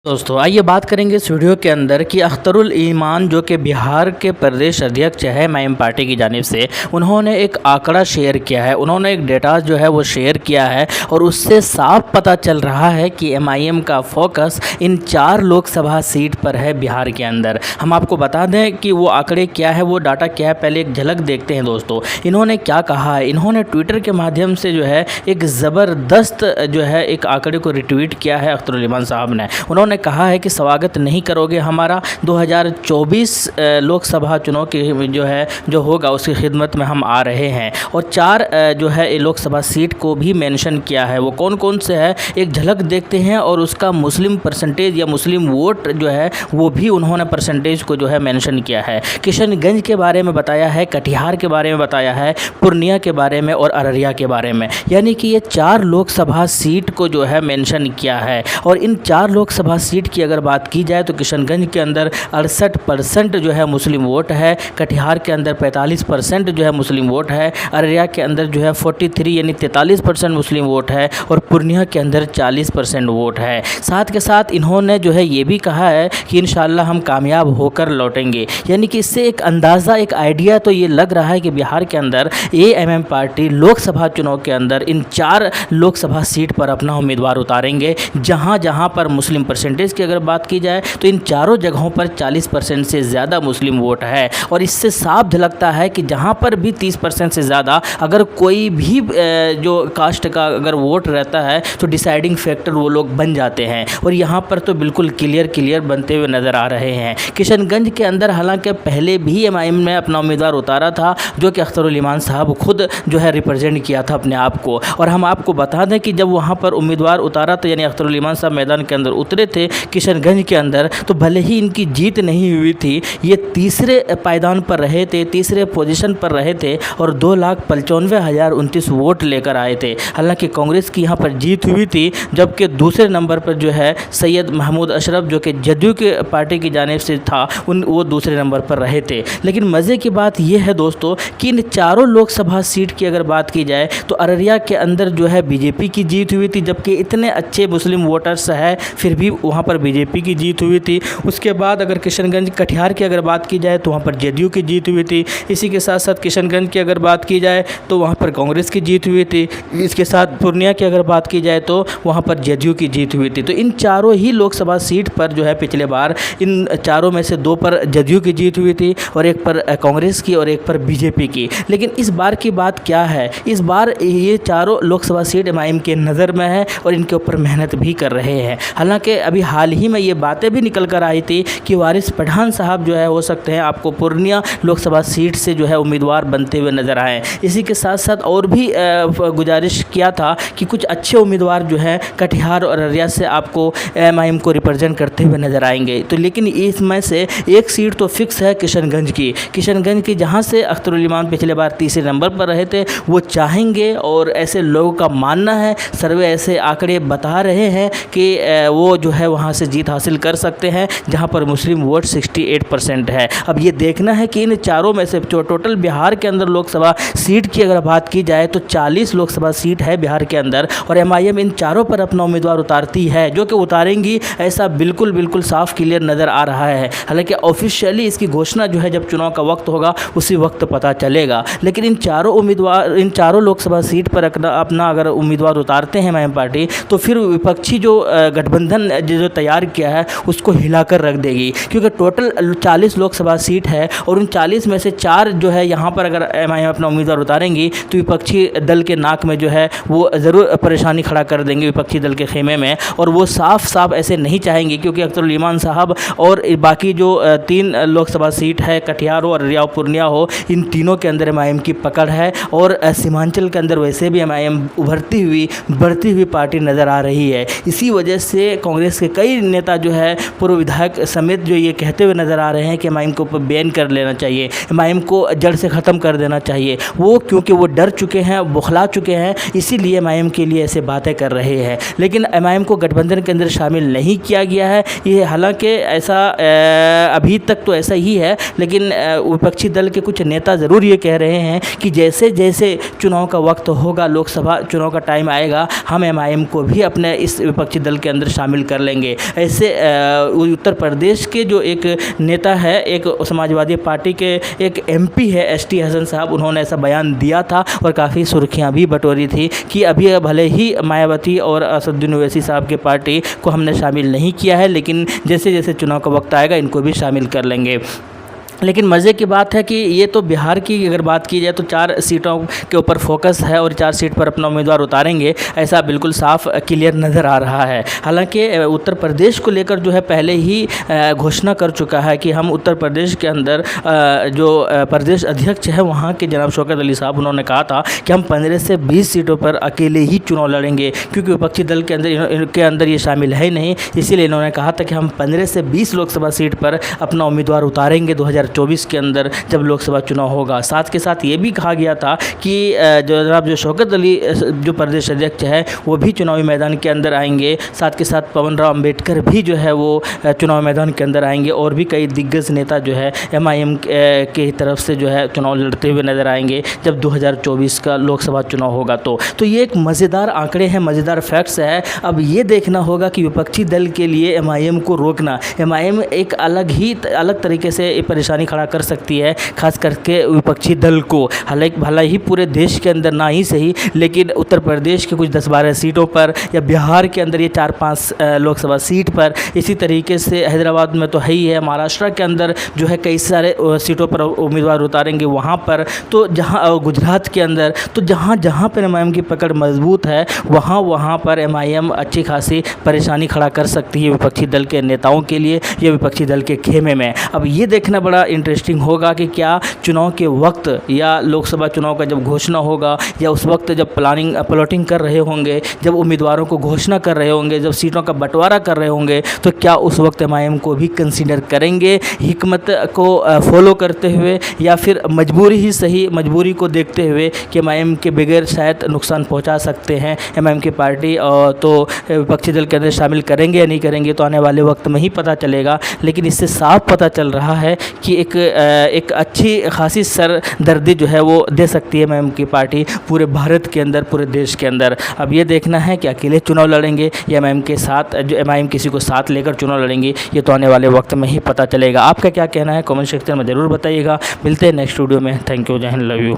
दोस्तों आइए बात करेंगे इस वीडियो के अंदर कि अख्तरुल ईमान जो कि बिहार के प्रदेश अध्यक्ष है एमआईएम पार्टी की जानिब से, उन्होंने एक आंकड़ा शेयर किया है, उन्होंने एक डेटा जो है वो शेयर किया है और उससे साफ पता चल रहा है कि एमआईएम का फोकस इन 4 लोकसभा सीट पर है बिहार के अंदर। हम आपको बता दें कि वो आंकड़े क्या है, वो डाटा क्या है, पहले एक झलक देखते हैं। दोस्तों इन्होंने क्या कहा है, इन्होंने ट्विटर के माध्यम से जो है एक ज़बरदस्त जो है एक आंकड़े को रिट्वीट किया है अख्तरुल ईमान साहब ने। उन्होंने कहा है कि स्वागत नहीं करोगे हमारा, 2024 लोकसभा चुनाव की जो होगा उसकी खिदमत में हम आ रहे हैं। और 4 जो है लोकसभा सीट को भी मेंशन किया है। वो कौन कौन से है एक झलक देखते हैं और उसका मुस्लिम परसेंटेज या मुस्लिम वोट जो है वो भी उन्होंने परसेंटेज को जो है मेंशन किया है। किशनगंज के बारे में बताया है, कटिहार के बारे में बताया है, पूर्णिया के बारे में और अररिया के बारे में। यानी कि ये 4 लोकसभा सीट को जो है मेंशन किया है। और इन 4 लोकसभा सीट की अगर बात की जाए तो किशनगंज के अंदर 68% जो है मुस्लिम वोट है, कटिहार के अंदर 45% जो है मुस्लिम वोट है, अररिया के अंदर जो है 43 यानी 43% मुस्लिम वोट है और पूर्णिया के अंदर 40% वोट है। साथ के साथ इन्होंने जो है ये भी कहा है कि इंशाअल्लाह हम कामयाब होकर लौटेंगे। यानी कि इससे एक अंदाज़ा, एक आइडिया तो ये लग रहा है कि बिहार के अंदर एएमएम पार्टी लोकसभा चुनाव के अंदर इन 4 लोकसभा सीट पर अपना उम्मीदवार उतारेंगे। जहाँ जहाँ पर मुस्लिम परसेंटेज की अगर बात की जाए तो इन चारों जगहों पर 40% से ज़्यादा मुस्लिम वोट है। और इससे साफ झलकता है कि जहाँ पर भी 30% से ज़्यादा अगर कोई भी जो कास्ट का अगर वोट रहता है तो डिसाइडिंग फैक्टर वो लोग बन जाते हैं। और यहाँ पर तो बिल्कुल क्लियर बनते हुए नज़र आ रहे हैं। किशनगंज के अंदर हालांकि पहले भी एमआईएम ने अपना उम्मीदवार उतारा था, जो कि अख्तरुल ईमान साहब खुद जो है रिप्रेजेंट किया था अपने आप को। और हम आपको बता दें कि जब वहाँ पर उम्मीदवार उतारा तो यानी अख्तरुल ईमान साहब मैदान के अंदर उतरे थे किशनगंज के अंदर, तो भले ही इनकी जीत नहीं हुई थी, ये तीसरे पायदान पर रहे थे, तीसरे पोजीशन पर रहे थे और 2,95,029 वोट लेकर आए थे। हालांकि कांग्रेस की यहाँ पर जीत हुई थी, जबकि दूसरे नंबर पर जो है सैयद महमूद अशरफ जो कि जदयू के पार्टी की जानिब से था वो दूसरे नंबर पर रहे थे। लेकिन मज़े की बात यह है दोस्तों कि इन 4 लोकसभा सीट की अगर बात की जाए तो अररिया के अंदर जो है बीजेपी की जीत हुई थी, जबकि इतने अच्छे मुस्लिम वोटर्स है फिर भी वहाँ पर बीजेपी की जीत हुई थी। उसके बाद अगर किशनगंज कटिहार की अगर बात की जाए तो वहाँ पर जदयू की जीत हुई थी। इसी के साथ साथ किशनगंज की अगर बात की जाए तो वहाँ पर कांग्रेस की जीत हुई थी। इसके साथ पूर्णिया की अगर बात की जाए तो वहाँ पर जदयू की जीत हुई थी। तो इन चारों ही लोकसभा सीट पर जो है पिछले बार इन चारों में से 2 पर जदयू की जीत हुई थी और 1 पर कांग्रेस की और 1 पर बीजेपी की। लेकिन इस बार की बात क्या है, इस बार ये चारों लोकसभा सीट एमआईएम के नज़र में है और इनके ऊपर मेहनत भी कर रहे हैं। हालांकि अभी हाल ही में ये बातें भी निकल कर आई थी कि वारिस पठान साहब जो है हो सकते हैं आपको पूर्णिया लोकसभा सीट से जो है उम्मीदवार बनते हुए नज़र आए। इसी के साथ साथ और भी गुजारिश किया था कि कुछ अच्छे उम्मीदवार जो हैं कटिहार और अररिया से आपको एमआईएम को रिप्रेजेंट करते हुए नज़र आएंगे। तो लेकिन इसमें से एक सीट तो फिक्स है किशनगंज की, जहाँ से अख्तरुल ईमान पिछले बार तीसरे नंबर पर रहे थे। वो चाहेंगे और ऐसे लोगों का मानना है, सर्वे ऐसे आंकड़े बता रहे हैं कि वो जो है वहाँ से जीत हासिल कर सकते हैं, जहाँ पर मुस्लिम वोट 68% है। अब ये देखना है कि इन चारों में से जो टोटल बिहार के अंदर लोकसभा सीट की अगर बात की जाए तो 40 लोकसभा सीट है बिहार के अंदर और एमआईएम इन चारों पर अपना उम्मीदवार उतारती है, जो कि उतारेंगी ऐसा बिल्कुल साफ क्लियर नज़र आ रहा है। हालांकि ऑफिशियली इसकी घोषणा जो है जब चुनाव का वक्त होगा उसी वक्त पता चलेगा। लेकिन इन चारों लोकसभा सीट पर अपना अगर उम्मीदवार उतारते हैं एमआईएम पार्टी तो फिर विपक्षी जो गठबंधन जो तैयार किया है उसको हिलाकर रख देगी, क्योंकि टोटल 40 लोकसभा सीट है और उन 40 में से 4 जो है यहाँ पर अगर एमआईएम अपना उम्मीदवार उतारेंगी तो विपक्षी दल के नाक में जो है वो ज़रूर परेशानी खड़ा कर देंगे विपक्षी दल के खेमे में। और वो साफ ऐसे नहीं चाहेंगे, क्योंकि अख्तरुल ईमान साहब और बाकी जो 3 लोकसभा सीट है कटिहार हो, अररिया, पूर्णिया हो, इन तीनों के अंदर एमआईएम की पकड़ है। और सीमांचल के अंदर वैसे भी एमआईएम बढ़ती हुई पार्टी नज़र आ रही है। इसी वजह से कांग्रेस के कई नेता जो है पूर्व विधायक समेत जो ये कहते हुए नज़र आ रहे हैं कि एमआईएम को ऊपर बैन कर लेना चाहिए, एमआईएम को जड़ से ख़त्म कर देना चाहिए। वो क्योंकि वो डर चुके हैं, बुखला चुके हैं, इसीलिए एमआईएम के लिए ऐसे बातें कर रहे हैं। लेकिन एमआईएम को गठबंधन के अंदर शामिल नहीं किया गया है। ये हालांकि ऐसा अभी तक तो ऐसा ही है, लेकिन विपक्षी दल के कुछ नेता ज़रूर ये कह रहे हैं कि जैसे जैसे चुनाव का वक्त होगा, लोकसभा चुनाव का टाइम आएगा, हम एमआईएम को भी अपने इस विपक्षी दल के अंदर शामिल कर लेंगे। लड़ेंगे। ऐसे उत्तर प्रदेश के जो एक नेता है, एक समाजवादी पार्टी के एक एमपी है एसटी हसन साहब, उन्होंने ऐसा बयान दिया था और काफ़ी सुर्खियां भी बटोरी थी कि अभी भले ही मायावती और असदुद्दीन ओवैसी साहब की पार्टी को हमने शामिल नहीं किया है, लेकिन जैसे जैसे चुनाव का वक्त आएगा इनको भी शामिल कर लेंगे। लेकिन मज़े की बात है कि ये तो बिहार की अगर बात की जाए तो 4 सीटों के ऊपर फोकस है और 4 सीट पर अपना उम्मीदवार उतारेंगे, ऐसा बिल्कुल साफ क्लियर नज़र आ रहा है। हालांकि उत्तर प्रदेश को लेकर जो है पहले ही घोषणा कर चुका है कि हम उत्तर प्रदेश के अंदर जो प्रदेश अध्यक्ष है वहाँ के जनाब शौकत अली साहब, उन्होंने कहा था कि हम 15 से 20 सीटों पर अकेले ही चुनाव लड़ेंगे, क्योंकि विपक्षी दल के अंदर ये शामिल है ही नहीं। इसीलिए इन्होंने कहा था कि हम 15 से 20 लोकसभा सीट पर अपना उम्मीदवार उतारेंगे 2024 के अंदर जब लोकसभा चुनाव होगा। साथ के साथ ये भी कहा गया था कि जो शौकत अली जो प्रदेश अध्यक्ष है वो भी चुनावी मैदान के अंदर आएंगे। साथ के साथ पवन राव अंबेडकर भी जो है वो चुनावी मैदान के अंदर आएंगे और भी कई दिग्गज नेता जो है MIM की तरफ से जो है चुनाव लड़ते हुए नजर आएंगे जब 2024 का लोकसभा चुनाव होगा। तो ये एक मज़ेदार आंकड़े हैं, मज़ेदार फैक्ट्स है। अब ये देखना होगा कि विपक्षी दल के लिए MIM को रोकना, MIM एक अलग तरीके से परेशानी खड़ा कर सकती है, खास करके विपक्षी दल को। हालांकि भला ही पूरे देश के अंदर ना ही सही, लेकिन उत्तर प्रदेश के कुछ 10-12 सीटों पर या बिहार के अंदर ये 4-5 लोकसभा सीट पर, इसी तरीके से हैदराबाद में तो है ही है, महाराष्ट्र के अंदर जो है कई सारे सीटों पर उम्मीदवार उतारेंगे वहाँ पर, तो जहाँ गुजरात के अंदर, तो जहाँ पर MIM की पकड़ मजबूत है वहाँ पर MIM अच्छी खासी परेशानी खड़ा कर सकती है विपक्षी दल के नेताओं के लिए या विपक्षी दल के खेमे में। अब ये देखना बड़ा इंटरेस्टिंग होगा कि क्या चुनाव के वक्त या लोकसभा चुनाव का जब घोषणा होगा या उस वक्त जब प्लॉटिंग कर रहे होंगे, जब उम्मीदवारों को घोषणा कर रहे होंगे, जब सीटों का बंटवारा कर रहे होंगे, तो क्या उस वक्त MIM को भी कंसीडर करेंगे हिकमत को फॉलो करते हुए, या फिर मजबूरी ही सही, मजबूरी को देखते हुए कि MIM के बगैर शायद नुकसान पहुंचा सकते हैं MIM की पार्टी, तो विपक्षी दल के अंदर शामिल करेंगे या नहीं करेंगे तो आने वाले वक्त में ही पता चलेगा। लेकिन इससे साफ पता चल रहा है कि एक अच्छी खासी सरदर्दी जो है वो दे सकती है MIM की पार्टी पूरे भारत के अंदर, पूरे देश के अंदर। अब ये देखना है कि अकेले चुनाव लड़ेंगे या MIM के साथ, जो MIM किसी को साथ लेकर चुनाव लड़ेंगे, ये तो आने वाले वक्त में ही पता चलेगा। आपका क्या कहना है कमेंट सेक्शन में ज़रूर बताइएगा। मिलते हैं नेक्स्ट वीडियो में। थैंक यू, जय हिंद, लव यू।